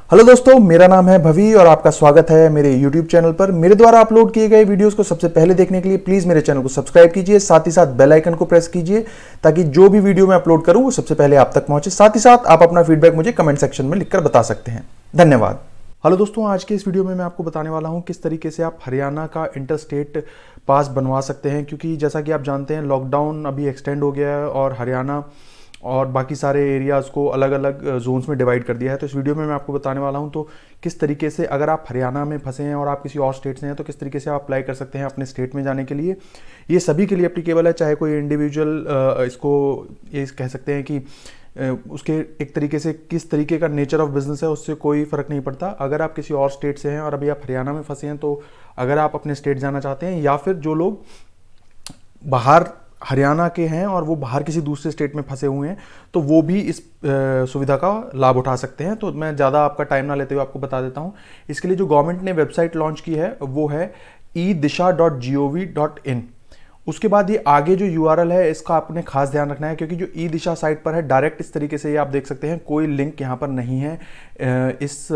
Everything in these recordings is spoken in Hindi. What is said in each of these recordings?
हेलो दोस्तों, मेरा नाम है भवी और आपका स्वागत है मेरे YouTube चैनल पर। मेरे द्वारा अपलोड किए गए वीडियोस को सबसे पहले देखने के लिए प्लीज मेरे चैनल को सब्सक्राइब कीजिए, साथ ही साथ बेल आइकन को प्रेस कीजिए ताकि जो भी वीडियो मैं अपलोड करूं वो सबसे पहले आप तक पहुंचे। साथ ही साथ आप अपना फीडबैक मुझे कमेंट सेक्शन में लिखकर बता सकते हैं। धन्यवाद। हेलो दोस्तों, आज के इस वीडियो में मैं आपको बताने वाला हूं किस तरीके से आप हरियाणा का इंटर स्टेट पास बनवा सकते हैं, क्योंकि जैसा कि आप जानते हैं लॉकडाउन अभी एक्सटेंड हो गया है और हरियाणा और बाकी सारे एरियाज़ को अलग अलग जोन्स में डिवाइड कर दिया है। तो इस वीडियो में मैं आपको बताने वाला हूं तो किस तरीके से अगर आप हरियाणा में फंसे हैं और आप किसी और स्टेट से हैं तो किस तरीके से आप अप्लाई कर सकते हैं अपने स्टेट में जाने के लिए। ये सभी के लिए एप्लीकेबल है, चाहे कोई इंडिविजुअल इसको ये कह सकते हैं कि उसके एक तरीके से किस तरीके का नेचर ऑफ बिजनेस है उससे कोई फ़र्क नहीं पड़ता। अगर आप किसी और स्टेट से हैं और अभी आप हरियाणा में फंसे हैं तो अगर आप अपने स्टेट जाना चाहते हैं या फिर जो लोग बाहर हरियाणा के हैं और वो बाहर किसी दूसरे स्टेट में फंसे हुए हैं तो वो भी इस सुविधा का लाभ उठा सकते हैं। तो मैं ज़्यादा आपका टाइम ना लेते हुए आपको बता देता हूँ। इसके लिए जो गवर्नमेंट ने वेबसाइट लॉन्च की है वो है edisha.gov.in। उसके बाद ये आगे जो URL है इसका आपने खास ध्यान रखना है, क्योंकि जो ई दिशा साइट पर है डायरेक्ट इस तरीके से ये आप देख सकते हैं कोई लिंक यहाँ पर नहीं है इस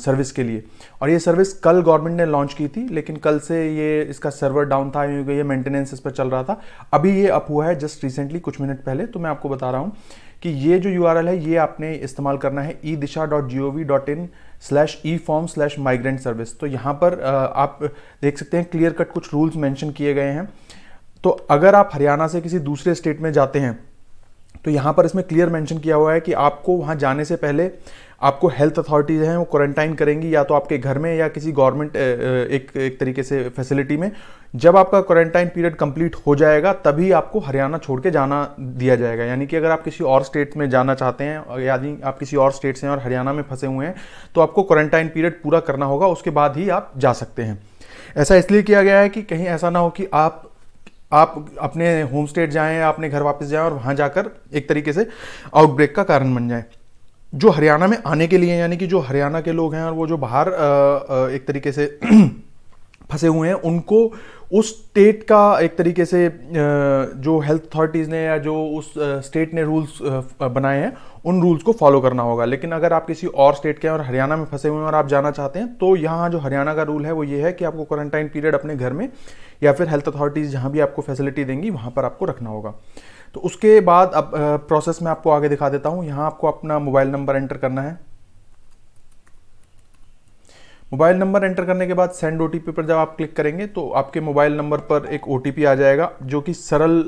सर्विस के लिए। और ये सर्विस कल गवर्नमेंट ने लॉन्च की थी, लेकिन कल से ये इसका सर्वर डाउन था, ये मेंटेनेंस इस पर चल रहा था। अभी ये अप हुआ है जस्ट रिसेंटली कुछ मिनट पहले। तो मैं आपको बता रहा हूँ कि ये जो URL है ये आपने इस्तेमाल करना है edisha.gov.in/eform/migrant सर्विस। तो यहाँ पर आप देख सकते हैं क्लियर कट कुछ रूल्स मेंशन किए गए हैं। तो अगर आप हरियाणा से किसी दूसरे स्टेट में जाते हैं तो यहाँ पर इसमें क्लियर मेंशन किया हुआ है कि आपको वहाँ जाने से पहले आपको हेल्थ अथॉरिटीज़ हैं वो क्वारंटाइन करेंगी, या तो आपके घर में या किसी गवर्नमेंट एक तरीके से फैसिलिटी में। जब आपका क्वारंटाइन पीरियड कंप्लीट हो जाएगा तभी आपको हरियाणा छोड़ के जाना दिया जाएगा। यानी कि अगर आप किसी और स्टेट में जाना चाहते हैं, यदि आप किसी और स्टेट से हैं और हरियाणा में फंसे हुए हैं तो आपको क्वारंटाइन पीरियड पूरा करना होगा, उसके बाद ही आप जा सकते हैं। ऐसा इसलिए किया गया है कि कहीं ऐसा ना हो कि आप अपने होम स्टेट जाएं या अपने घर वापस जाएं और वहां जाकर एक तरीके से आउटब्रेक का कारण बन जाए। जो हरियाणा में आने के लिए, यानी कि जो हरियाणा के लोग हैं और वो जो बाहर एक तरीके से फंसे हुए हैं, उनको उस स्टेट का एक तरीके से जो हेल्थ अथॉरिटीज़ ने या जो उस स्टेट ने रूल्स बनाए हैं उन रूल्स को फॉलो करना होगा। लेकिन अगर आप किसी और स्टेट के हैं और हरियाणा में फंसे हुए हैं और आप जाना चाहते हैं तो यहाँ जो हरियाणा का रूल है वो ये है कि आपको क्वारंटाइन पीरियड अपने घर में या फिर हेल्थ अथॉरिटीज़ जहाँ भी आपको फैसिलिटी देंगी वहाँ पर आपको रखना होगा। तो उसके बाद अब प्रोसेस में आपको आगे दिखा देता हूँ। यहाँ आपको अपना मोबाइल नंबर एंटर करना है। मोबाइल नंबर एंटर करने के बाद सेंड OTP पर जब आप क्लिक करेंगे तो आपके मोबाइल नंबर पर एक OTP आ जाएगा, जो कि सरल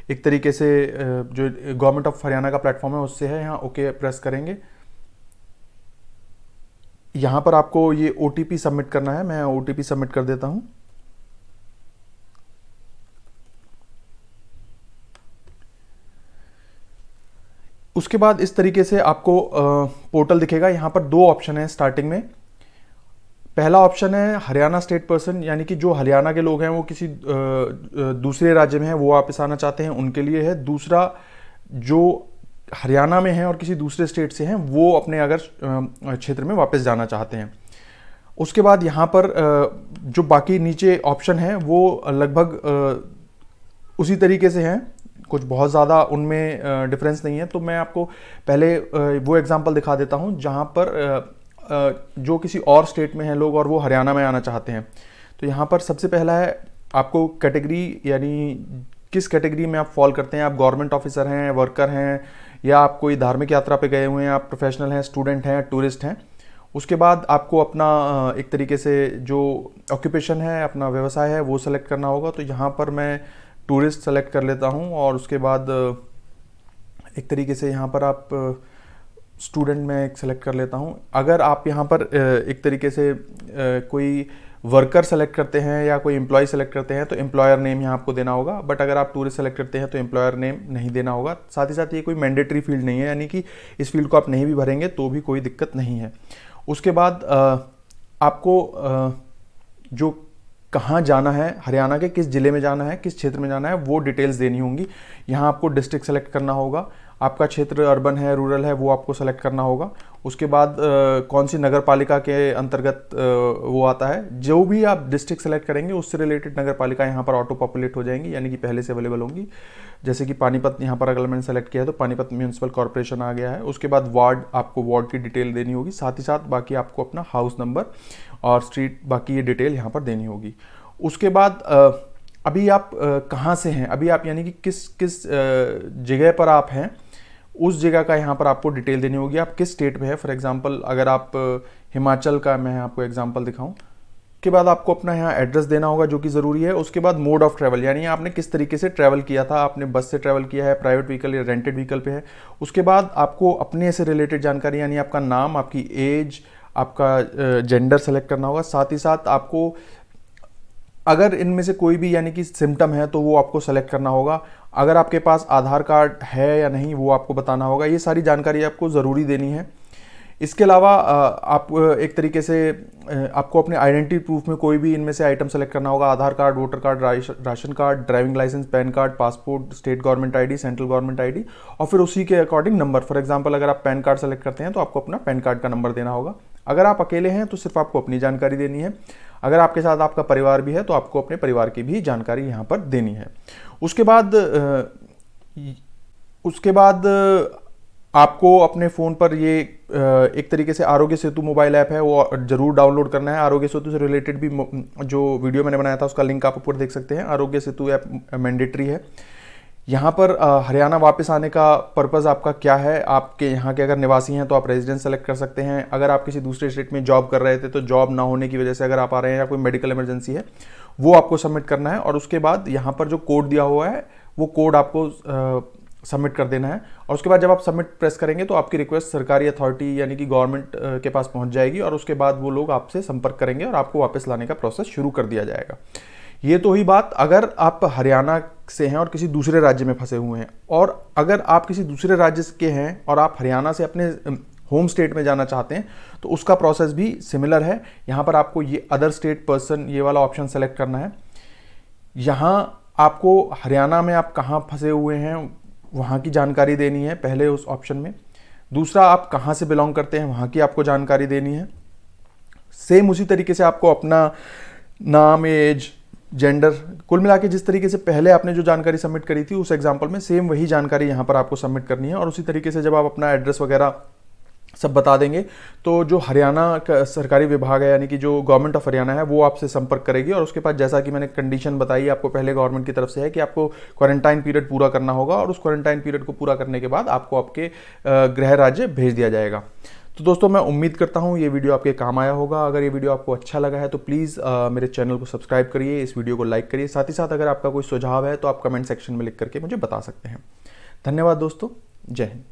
एक तरीके से जो गवर्नमेंट ऑफ हरियाणा का प्लेटफॉर्म है उससे है। यहाँ ओके प्रेस करेंगे। यहाँ पर आपको ये OTP सबमिट करना है। मैं OTP सबमिट कर देता हूँ। उसके बाद इस तरीके से आपको पोर्टल दिखेगा। यहाँ पर दो ऑप्शन है स्टार्टिंग में। पहला ऑप्शन है हरियाणा स्टेट पर्सन, यानी कि जो हरियाणा के लोग हैं वो किसी दूसरे राज्य में हैं वो वापस आना चाहते हैं उनके लिए है। दूसरा जो हरियाणा में है और किसी दूसरे स्टेट से हैं वो अपने अगर क्षेत्र में वापस जाना चाहते हैं। उसके बाद यहाँ पर जो बाकी नीचे ऑप्शन है वो लगभग उसी तरीके से हैं, कुछ बहुत ज़्यादा उनमें डिफरेंस नहीं है। तो मैं आपको पहले वो एग्जांपल दिखा देता हूँ जहाँ पर जो किसी और स्टेट में हैं लोग और वो हरियाणा में आना चाहते हैं। तो यहाँ पर सबसे पहला है आपको कैटेगरी, यानी किस कैटेगरी में आप फॉल करते हैं। आप गवर्नमेंट ऑफिसर हैं, वर्कर हैं, या आप कोई धार्मिक यात्रा पे गए हुए हैं, आप प्रोफेशनल हैं, स्टूडेंट हैं, टूरिस्ट हैं। उसके बाद आपको अपना एक तरीके से जो ऑक्यूपेशन है, अपना व्यवसाय है वो सेलेक्ट करना होगा। तो यहाँ पर मैं टूरिस्ट सेलेक्ट कर लेता हूँ और उसके बाद एक तरीके से यहाँ पर आप स्टूडेंट में एक सेलेक्ट कर लेता हूँ। अगर आप यहाँ पर एक तरीके से कोई वर्कर सेलेक्ट करते हैं या कोई एम्प्लॉय सेलेक्ट करते हैं तो एम्प्लॉयर नेम यहाँ आपको देना होगा। बट अगर आप टूरिस्ट सेलेक्ट करते हैं तो एम्प्लॉयर नेम नहीं देना होगा। साथ ही साथ ये कोई मैंडेटरी फील्ड नहीं है, यानी कि इस फील्ड को आप नहीं भी भरेंगे तो भी कोई दिक्कत नहीं है। उसके बाद आपको जो कहाँ जाना है, हरियाणा के किस ज़िले में जाना है, किस क्षेत्र में जाना है, वो डिटेल्स देनी होंगी। यहाँ आपको डिस्ट्रिक्ट सेलेक्ट करना होगा। आपका क्षेत्र अर्बन है, रूरल है, वो आपको सेलेक्ट करना होगा। उसके बाद कौन सी नगर पालिका के अंतर्गत वो आता है। जो भी आप डिस्ट्रिक्ट सेलेक्ट करेंगे उससे रिलेटेड नगर पालिका यहाँ पर ऑटो पॉपुलेट हो जाएंगी, यानी कि पहले से अवेलेबल होंगी। जैसे कि पानीपत यहाँ पर अगर मैंने सेलेक्ट किया है तो पानीपत म्यूनसिपल कॉर्पोरेशन आ गया है। उसके बाद वार्ड, आपको वार्ड की डिटेल देनी होगी, साथ ही साथ बाकी आपको अपना हाउस नंबर और स्ट्रीट, बाकी ये डिटेल यहाँ पर देनी होगी। उसके बाद अभी आप कहाँ से हैं, अभी आप यानी कि किस किस जगह पर आप हैं, उस जगह का यहाँ पर आपको डिटेल देनी होगी, आप किस स्टेट में है। फॉर एग्जांपल अगर आप हिमाचल का, मैं आपको एग्जांपल दिखाऊं, के बाद आपको अपना यहाँ एड्रेस देना होगा जो कि ज़रूरी है। उसके बाद मोड ऑफ ट्रैवल, यानी आपने किस तरीके से ट्रैवल किया था, आपने बस से ट्रैवल किया है, प्राइवेट व्हीकल या रेंटेड व्हीकल पे है। उसके बाद आपको अपने से रिलेटेड जानकारी, यानी आपका नाम, आपकी एज, आपका जेंडर सेलेक्ट करना होगा। साथ ही साथ आपको अगर इनमें से कोई भी यानी कि सिम्टम है तो वो आपको सेलेक्ट करना होगा। अगर आपके पास आधार कार्ड है या नहीं वो आपको बताना होगा। ये सारी जानकारी आपको ज़रूरी देनी है। इसके अलावा आप एक तरीके से आपको अपने आइडेंटिटी प्रूफ में कोई भी इनमें से आइटम सेलेक्ट करना होगा। Aadhaar card, voter card, ration card, driving licence, PAN card, passport, state government ID, central government ID, और फिर उसी के अकॉर्डिंग नंबर। फॉर एग्जांपल अगर आप पैन कार्ड सेलेक्ट करते हैं तो आपको अपना पैन कार्ड का नंबर देना होगा। अगर आप अकेले हैं तो सिर्फ आपको अपनी जानकारी देनी है। अगर आपके साथ आपका परिवार भी है तो आपको अपने परिवार की भी जानकारी यहाँ पर देनी है। उसके बाद आपको अपने फ़ोन पर ये एक तरीके से आरोग्य सेतु मोबाइल ऐप है वो ज़रूर डाउनलोड करना है। आरोग्य सेतु से रिलेटेड भी जो वीडियो मैंने बनाया था उसका लिंक आप ऊपर देख सकते हैं। आरोग्य सेतु ऐप मैंडेटरी है। यहाँ पर हरियाणा वापस आने का पर्पज़ आपका क्या है, आपके यहाँ के अगर निवासी हैं तो आप रेजिडेंस सेलेक्ट कर सकते हैं। अगर आप किसी दूसरे स्टेट में जॉब कर रहे थे तो जॉब ना होने की वजह से अगर आप आ रहे हैं या कोई मेडिकल इमरजेंसी है वो आपको सबमिट करना है। और उसके बाद यहाँ पर जो कोड दिया हुआ है वो कोड आपको सबमिट कर देना है। और उसके बाद जब आप सबमिट प्रेस करेंगे तो आपकी रिक्वेस्ट सरकारी अथॉरिटी यानी कि गवर्नमेंट के पास पहुँच जाएगी और उसके बाद वो लोग आपसे संपर्क करेंगे और आपको वापस लाने का प्रोसेस शुरू कर दिया जाएगा। ये तो ही बात अगर आप हरियाणा से हैं और किसी दूसरे राज्य में फंसे हुए हैं। और अगर आप किसी दूसरे राज्य के हैं और आप हरियाणा से अपने होम स्टेट में जाना चाहते हैं तो उसका प्रोसेस भी सिमिलर है। यहाँ पर आपको ये अदर स्टेट पर्सन, ये वाला ऑप्शन सेलेक्ट करना है। यहाँ आपको हरियाणा में आप कहाँ फंसे हुए हैं वहाँ की जानकारी देनी है पहले उस ऑप्शन में। दूसरा, आप कहाँ से बिलोंग करते हैं वहाँ की आपको जानकारी देनी है। सेम उसी तरीके से आपको अपना नाम, एज, जेंडर, कुल मिला के जिस तरीके से पहले आपने जो जानकारी सबमिट करी थी उस एग्जांपल में सेम वही जानकारी यहाँ पर आपको सबमिट करनी है। और उसी तरीके से जब आप अपना एड्रेस वगैरह सब बता देंगे तो जो हरियाणा का सरकारी विभाग है यानी कि जो गवर्नमेंट ऑफ हरियाणा है वो आपसे संपर्क करेगी। और उसके बाद जैसा कि मैंने कंडीशन बताई आपको पहले गवर्नमेंट की तरफ से है कि आपको क्वारंटाइन पीरियड पूरा करना होगा और उस क्वारंटाइन पीरियड को पूरा करने के बाद आपको आपके गृह राज्य भेज दिया जाएगा। तो दोस्तों मैं उम्मीद करता हूँ ये वीडियो आपके काम आया होगा। अगर ये वीडियो आपको अच्छा लगा है तो प्लीज़ मेरे चैनल को सब्सक्राइब करिए, इस वीडियो को लाइक करिए। साथ ही साथ अगर आपका कोई सुझाव है तो आप कमेंट सेक्शन में लिख करके मुझे बता सकते हैं। धन्यवाद दोस्तों, जय हिंद।